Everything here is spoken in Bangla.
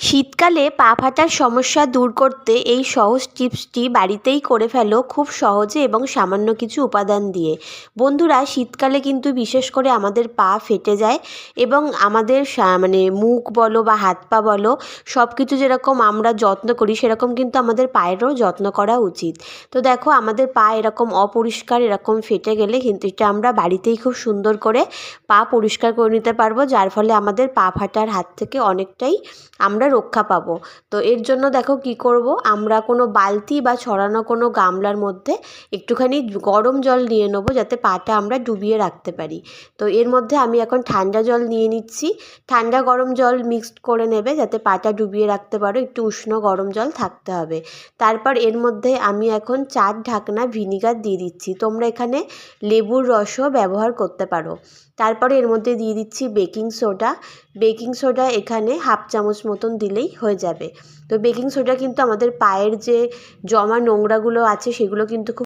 শীতকালে পা ফাটার সমস্যা দূর করতে এই সহজ টিপসটি বাড়িতেই করে ফেলো খুব সহজে এবং সামান্য কিছু উপাদান দিয়ে। বন্ধুরা, শীতকালে কিন্তু বিশেষ করে আমাদের পা ফেটে যায় এবং আমাদের মানে মুখ বলো বা হাত পা বলো, সব কিছু যেরকম আমরা যত্ন করি সেরকম কিন্তু আমাদের পায়েরও যত্ন করা উচিত। তো দেখো, আমাদের পা এরকম অপরিষ্কার এরকম ফেটে গেলে কিন্তু এটা আমরা বাড়িতেই খুব সুন্দর করে পা পরিষ্কার করে নিতে পারবো, যার ফলে আমাদের পা ফাটার হাত থেকে অনেকটাই আমরা রক্ষা পাবো। তো এর জন্য দেখো কি করব, আমরা কোনো বালতি বা ছড়ানো কোনো গামলার মধ্যে একটুখানি গরম জল নিয়ে নেবো, যাতে পাটা আমরা ডুবিয়ে রাখতে পারি। তো এর মধ্যে আমি এখন ঠান্ডা জল নিয়ে নিচ্ছি। ঠান্ডা গরম জল মিক্সড করে নেবে যাতে পাটা ডুবিয়ে রাখতে পারো, একটু উষ্ণ গরম জল থাকতে হবে। তারপর এর মধ্যে আমি এখন 4 ঢাকনা ভিনিগার দিয়ে দিচ্ছি। তোমরা এখানে লেবুর রসও ব্যবহার করতে পারো। তারপরে এর মধ্যে দিয়ে দিচ্ছি বেকিং সোডা। বেকিং সোডা এখানে হাফ চামচ মতন দিলেই হয়ে যাবে। তো বেকিং সোডা কিন্তু আমাদের পায়ের যে জমা নোংরাগুলো আছে সেগুলো কিন্তু খুব